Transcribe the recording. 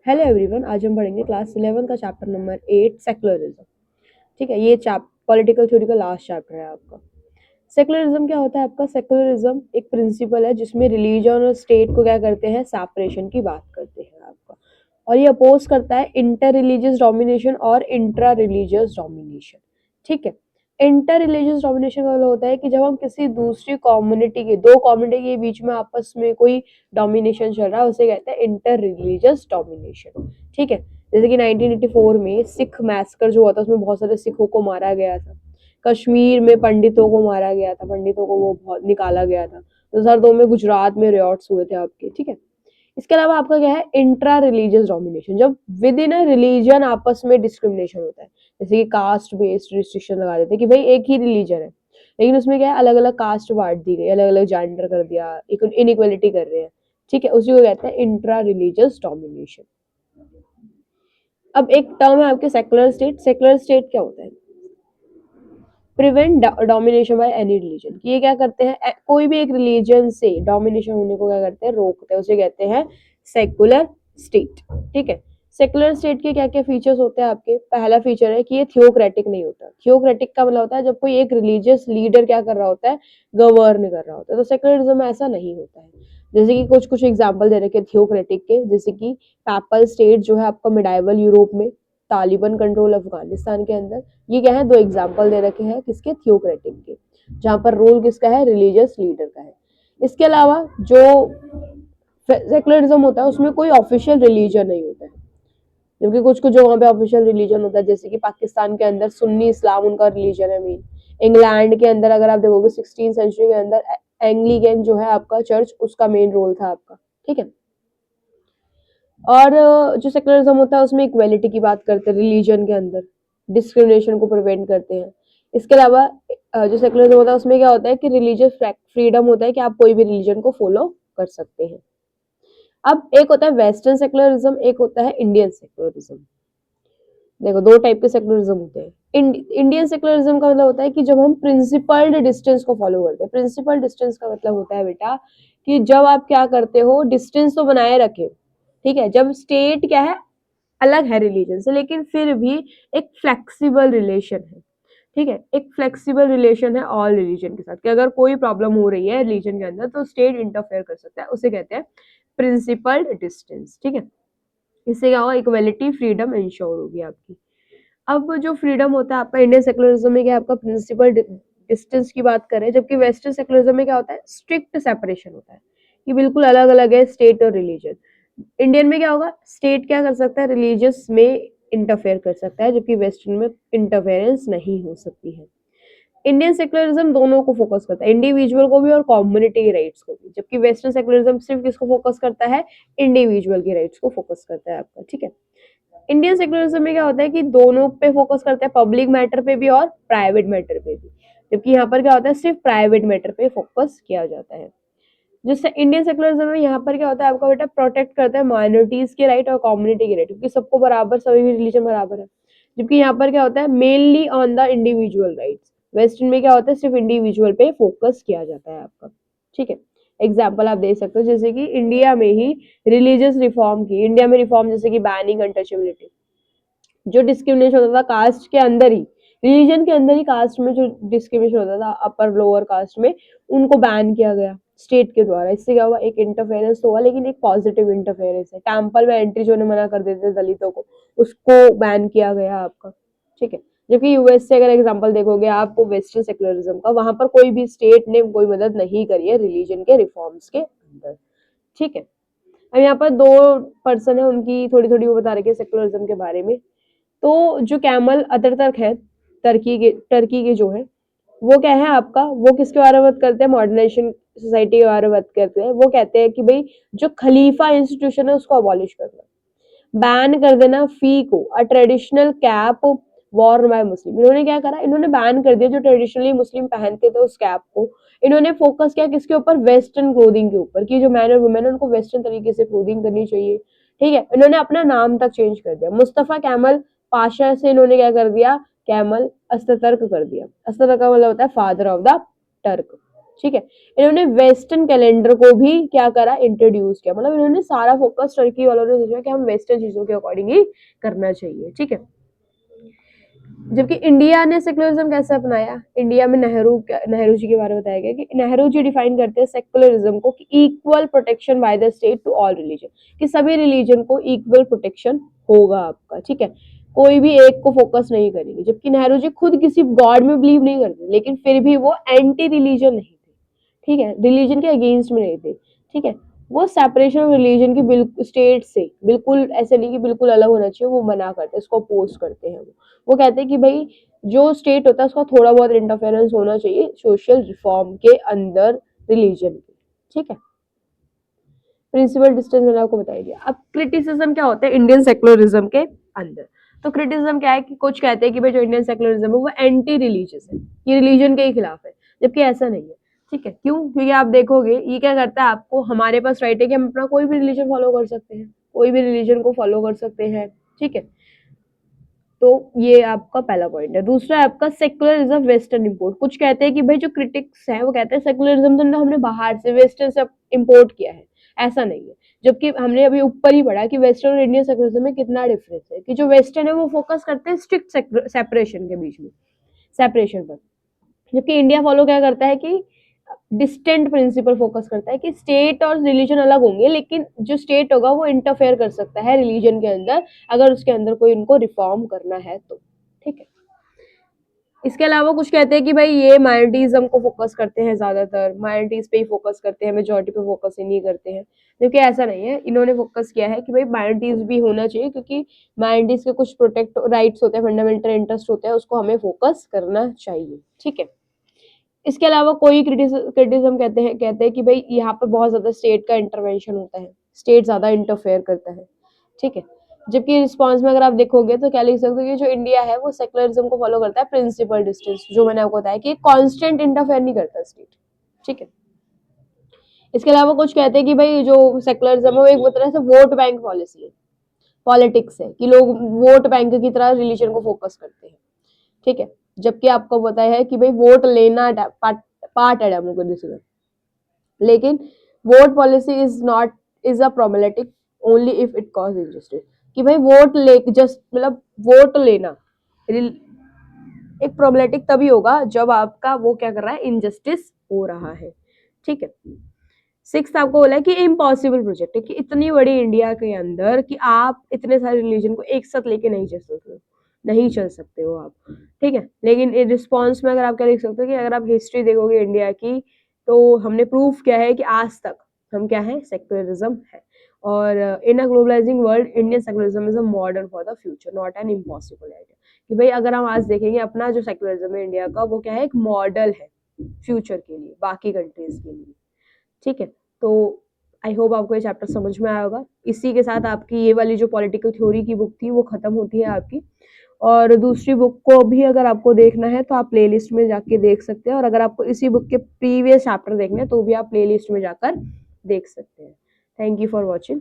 Hello everyone, आज हम पढ़ेंगे क्लास 11 का चैप्टर नंबर 8 सेकुलरिज्म। ठीक है, ये पॉलिटिकल थ्योरी का लास्ट चैप्टर है आपका। सेकुलरिज्म क्या होता है आपका? सेकुलरिज्म एक प्रिंसिपल है जिसमें रिलीजन और स्टेट को क्या करते हैं, सेपरेशन की बात करते हैं आपका। और ये अपोज करता है इंटर रिलीजियस डोमिनेशन और इंट्रा रिलीजियस डोमिनेशन। ठीक है, इंटर रिलीजियस डोमिनेशन का मतलब होता है कि जब हम किसी दूसरी कम्युनिटी के, दो कम्युनिटी के बीच में आपस में कोई डोमिनेशन चल रहा है, उसे कहते हैं इंटर रिलीजियस डोमिनेशन। ठीक है, जैसे कि 1984 में सिख मैसकर जो हुआ था, उसमें बहुत सारे सिखों को मारा गया था। कश्मीर में पंडितों को मारा गया था, पंडितों को वो बहुत निकाला गया था। 2002 में गुजरात में रियॉट्स हुए थे आपके। ठीक है, इसके अलावा आपका क्या है, इंट्रा रिलीजियस डोमिनेशन, जब विद इन अ रिलीजन आपस में डिस्क्रिमिनेशन होता है। जैसे कि कास्ट बेस्ड रिस्ट्रिक्शन लगा देते हैं कि भाई एक ही रिलीजन है, लेकिन उसमें क्या है, अलग अलग कास्ट बांट दी गई, अलग अलग जेंडर कर दिया, इनइक्वालिटी कर रहे हैं। ठीक है, उसी को कहते हैं इंट्रा रिलीजियस डोमिनेशन। अब एक टर्म है आपके सेकुलर स्टेट। सेकुलर स्टेट क्या होता है? Prevent domination by any religion. ये क्या करते हैं, कोई भी एक रिलीजन से डोमिनेशन होने को क्या करते हैं, रोकते हैं। उसे कहते हैं सेकुलर स्टेट। ठीक है, सेकुलर स्टेट के क्या क्या फीचर्स होते हैं आपके? पहला फीचर है कि ये थियोक्रेटिक नहीं होता। थियोक्रेटिक का मतलब होता है जब कोई एक रिलीजियस लीडर क्या कर रहा होता है, गवर्न कर रहा होता है। तो सेकुलरिज्म में ऐसा नहीं होता है। जैसे कि कुछ कुछ एग्जाम्पल दे रखे थियोक्रेटिक के, जैसे कि पैपल स्टेट जो है आपका मिडाइवल यूरोप में, तालिबान कंट्रोल अफगानिस्तान के अंदर। ये क्या है, दो एग्जाम्पल दे रखे हैं किसके, थियोक्रेटिक के, जहां पर रूल किसका है, रिलीजियस लीडर का है। इसके अलावा जो सेकुलरिज्म होता है उसमें कोई ऑफिशियल रिलीजन नहीं होता है, जबकि कुछ कुछ जो वहाँ पे ऑफिशियल रिलीजन होता है, जैसे कि पाकिस्तान के अंदर सुन्नी इस्लाम उनका रिलीजन है मेन। इंग्लैंड के अंदर अगर आप देखोगे 16 सेंचुरी के अंदर एंग्लिकन जो है आपका चर्च, उसका मेन रोल था आपका। ठीक है, और जो सेकुलरिज्म होता है उसमें इक्वेलिटी की बात करते हैं, रिलीजन के अंदर डिस्क्रिमिनेशन को प्रिवेंट करते हैं। इसके अलावा जो सेकुलरिज्म होता है उसमें क्या होता है कि रिलीजियस फ्रीडम होता है कि आप कोई भी रिलीजन को फॉलो कर सकते हैं। अब एक होता है वेस्टर्न सेकुलरिज्म, एक होता है इंडियन सेकुलरिज्म। देखो, दो टाइप के सेकुलरिज्म होते हैं। इंडियन सेकुलरिज्म का मतलब होता है कि जब हम प्रिंसिपल्ड डिस्टेंस को फॉलो करते हैं। प्रिंसिपल डिस्टेंस का मतलब होता है बेटा कि जब आप क्या करते हो, डिस्टेंस तो बनाए रखे। ठीक है, जब स्टेट क्या है, अलग है रिलीजन से, लेकिन फिर भी एक फ्लेक्सिबल रिलेशन है। ठीक है, एक फ्लेक्सिबल रिलेशन है ऑल रिलीजन के साथ, कि अगर कोई प्रॉब्लम हो रही है रिलीजन के अंदर तो स्टेट इंटरफेयर कर सकता है, उसे कहते हैं प्रिंसिपल डिस्टेंस। ठीक है, इससे क्या होगा, इक्वलिटी फ्रीडम इंश्योर होगी आपकी। अब जो फ्रीडम होता है आपका इंडियन सेकुलरिज्म में, क्या आपका प्रिंसिपल डिस्टेंस की बात करें, जबकि वेस्टर्न सेकुलरिज्म में क्या होता है, स्ट्रिक्ट सेपरेशन होता है कि बिल्कुल अलग अलग है स्टेट और रिलीजन। इंडियन में क्या होगा, स्टेट क्या कर सकता है, रिलीजियस में इंटरफेयर कर सकता है, जबकि वेस्टर्न में इंटरफेरेंस नहीं हो सकती है। इंडियन सेकुलरिज्म दोनों को फोकस करता है, इंडिविजुअल को भी और कम्युनिटी के राइट्स को भी, जबकि वेस्टर्न सेकुलरिज्म सिर्फ किसको फोकस करता है, इंडिविजुअल के राइट्स को फोकस करता है आपका। ठीक है, इंडियन सेकुलरिज्म में क्या होता है कि दोनों पे फोकस करते हैं, पब्लिक मैटर पे भी और प्राइवेट मैटर पे भी, जबकि यहाँ पर क्या होता है, सिर्फ प्राइवेट मैटर पे फोकस किया जाता है। जिससे इंडियन सेकुलरिज्म में यहाँ पर क्या होता है आपका बेटा, प्रोटेक्ट करता है माइनॉरिटीज के राइट और कम्युनिटी के राइट, क्योंकि सबको बराबर, सभी भी रिलीजन बराबर है। जबकि यहाँ पर क्या होता है, mainly on the individual rights. Western में क्या होता है, सिर्फ इंडिविजुअल पे फोकस किया जाता है आपका। ठीक है, एग्जाम्पल आप देख सकते हो, जैसे कि इंडिया में ही रिलीजियस रिफॉर्म की, इंडिया में रिफॉर्म जैसे कि बैनिंग अनटचेबिलिटी, जो डिस्क्रिमिनेशन होता था कास्ट के अंदर ही, रिलीजन के अंदर ही कास्ट में जो डिस्क्रिमिनेशन होता था अपर लोअर कास्ट में, उनको बैन किया गया स्टेट के द्वारा। इससे क्या हुआ, एक इंटरफेरेंस तो हुआ, लेकिन एक पॉजिटिव इंटरफेरेंस है। टेम्पल में एंट्री जो मना कर देते थे दलितों को, उसको बैन किया गया आपका। ठीक है, जबकि यूएस से अगर एग्जांपल देखोगे आपको वेस्टर्न सेकुलरिज्म का, वहां पर कोई भी स्टेट ने कोई मदद नहीं करी है रिलीजन के रिफॉर्म्स के अंदर। ठीक है, अब यहाँ पर दो पर्सन है, उनकी थोड़ी थोड़ी वो बता रहे सेकुलरिज्म के बारे में। तो जो कैमल अतर्तक है, टर्की के जो है, वो क्या है आपका, वो किसके बारे में बात करते हैं, मॉडर्नाइजेशन सोसाइटी के बारे में बात करते हैं। वो कहते हैं कि भाई जो खलीफा इंस्टीट्यूशन है उसको अबॉलिश करना, बैन कर देना फी को, a traditional cap war bye मुस्लिम। इन्होंने क्या करा, इन्होंने बैन कर दिया जो ट्रेडिशनली मुस्लिम पहनते थे उस कैप को। इन्होंने फोकस किया किसके ऊपर, वेस्टर्न क्लोथिंग के ऊपर, कि जो मैन और वुमेन है उनको वेस्टर्न तरीके से क्लोथिंग करनी चाहिए। ठीक है, इन्होंने अपना नाम तक चेंज कर दिया, मुस्तफा कैमल पाशा से इन्होंने क्या कर दिया, कैमल अस्ततर्क कर दिया। अस्ततर्क का मतलब होता है फादर ऑफ द टर्क। ठीक है। इन्होंने वेस्टर्न कैलेंडर को भी क्या करा, इंट्रोड्यूस किया, मतलब इन्होंने सारा फोकस टर्की वालों ने सोचा कि हम वेस्टर्न चीजों के अकॉर्डिंग ही करना चाहिए, ठीक है। जबकि इंडिया ने सेकुलरिज्म कैसे अपनाया, इंडिया में नेहरू जी के बारे में बताया गया कि नेहरू जी डिफाइन करते हैं सेकुलरिज्म को कि equal protection by the state to all religion, कि सभी रिलीजन को इक्वल प्रोटेक्शन होगा आपका, ठीक है, कोई भी एक को फोकस नहीं करेंगे। जबकि नेहरू जी खुद किसी गॉड में बिलीव नहीं करते, लेकिन फिर भी वो एंटी रिलीजन नहीं थे, ठीक है, रिलीजन के अगेंस्ट में नहीं थे, ठीक है। वो सेपरेशन ऑफ रिलीजन की बिल्कुल स्टेट से बिल्कुल ऐसे नहीं कि बिल्कुल अलग होना चाहिए, वो मना करते हैं, उसको अपोज करते हैं। वो कहते हैं कि भाई जो स्टेट होता है उसका थोड़ा बहुत इंटरफेरेंस होना चाहिए सोशल रिफॉर्म के अंदर रिलीजन के, ठीक है। प्रिंसिपल डिस्टेंस मैंने आपको बताई दिया। अब क्रिटिसिज्म क्या होता है इंडियन सेकुलरिज्म के अंदर, तो क्रिटिसिज्म क्या है कि कुछ कहते हैं कि भाई जो इंडियन सेकुलरिज्म है वो एंटी रिलीजियस है, ये रिलीजन के ही खिलाफ है, जबकि ऐसा नहीं है, ठीक है। क्यों? क्योंकि आप देखोगे ये क्या करता है, आपको हमारे पास राइट है कि हम अपना कोई भी रिलीजन फॉलो कर सकते हैं, कोई भी रिलीजन को फॉलो कर सकते हैं, ठीक है। तो ये आपका पहला पॉइंट है। दूसरा है आपका सेकुलरिज्म वेस्टर्न इम्पोर्ट। कुछ कहते हैं कि भाई जो क्रिटिक्स हैं वो कहते हैं सेकुलरिज्म तो हमने बाहर से वेस्टर्न से इम्पोर्ट किया है, ऐसा नहीं है। जबकि हमने अभी ऊपर ही पढ़ा कि वेस्टर्न और इंडियन सेकुलरिज्म में कितना डिफरेंस है, कि जो वेस्टर्न है वो फोकस करते हैं स्ट्रिक्ट सेपरेशन के बीच में, सेपरेशन पर, जबकि इंडिया फॉलो क्या करता है कि डिस्टेंट प्रिंसिपल फोकस करता है कि स्टेट और रिलीजन अलग होंगे, लेकिन जो स्टेट होगा वो इंटरफेयर कर सकता है रिलीजन के अंदर, अगर उसके अंदर कोई उनको रिफॉर्म करना है तो, ठीक है। इसके अलावा कुछ कहते हैं कि भाई ये माइनॉरिटीज्म को फोकस करते हैं, ज्यादातर माइनॉरिटीज पे ही फोकस करते हैं, मेजोरिटी पे फोकस ही नहीं करते हैं, क्योंकि ऐसा नहीं है, इन्होंने फोकस किया है कि भाई माइनॉरिटीज भी होना चाहिए, क्योंकि माइनॉरिटीज के कुछ प्रोटेक्ट राइट्स होते हैं, फंडामेंटल इंटरेस्ट होते हैं, उसको हमें फोकस करना चाहिए, ठीक है। इसके अलावा कोई क्रिटिसिज्म कहते हैं कि भाई यहाँ पर बहुत ज्यादा स्टेट का इंटरवेंशन होता है, स्टेट ज्यादा इंटरफेयर करता है, ठीक है। जबकि रिस्पॉन्स में अगर आप देखोगे तो क्या लिख सकते हो कि जो इंडिया है वो सेकुलरिज्म को फॉलो करता है, प्रिंसिपल डिस्टेंस, जो मैंने आपको बताया कि कांस्टेंट इंटरफेयर नहीं करता स्टेट, ठीक है। इसके अलावा कुछ कहते हैं कि भाई जो सेकुलरिज्म है वो एक तरह से वोट बैंक पॉलिसी है, पॉलिटिक्स है, कि लोग वोट बैंक की तरह रिलीजन को फोकस करते हैं, ठीक है। जबकि आपको पता है कि भाई वोट लेना पार्ट है डेमोक्रेसी का, लेकिन vote policy is not is a problematic only if it cause injustice, कि भाई वोट ले जस्ट मतलब वोट लेना एक प्रॉब्लमेटिक तभी होगा जब आपका वो क्या कर रहा है, इनजस्टिस हो रहा है, ठीक है। सिक्स आपको बोला है कि इम्पॉसिबल प्रोजेक्ट है, कि इतनी बड़ी इंडिया के अंदर कि आप इतने सारे रिलीजन को एक साथ लेके नहीं चल सकते हो, नहीं चल सकते हो आप, ठीक है। लेकिन रिस्पॉन्स में अगर आप क्या लिख सकते हो कि अगर आप हिस्ट्री देखोगे इंडिया की, तो हमने प्रूफ किया है कि आज तक हम क्या है, सेक्युलरिज्म है, और in a globalizing world Indian secularism is a modern for the future not an impossible idea, कि भाई अगर हम आज देखेंगे अपना जो सेक्युलरिज्म है इंडिया का, वो क्या है, एक मॉडल है फ्यूचर के लिए, बाकी कंट्रीज के लिए, ठीक है। तो आई होप आपको ये चैप्टर समझ में आया होगा। इसी के साथ आपकी ये वाली जो पॉलिटिकल थ्योरी की बुक थी वो खत्म होती है आपकी, और दूसरी बुक को भी अगर आपको देखना है तो आप प्लेलिस्ट में जाके देख सकते हैं, और अगर आपको इसी बुक के प्रीवियस चैप्टर देखने हैं तो भी आप प्लेलिस्ट में जाकर देख सकते हैं। Thank you for watching.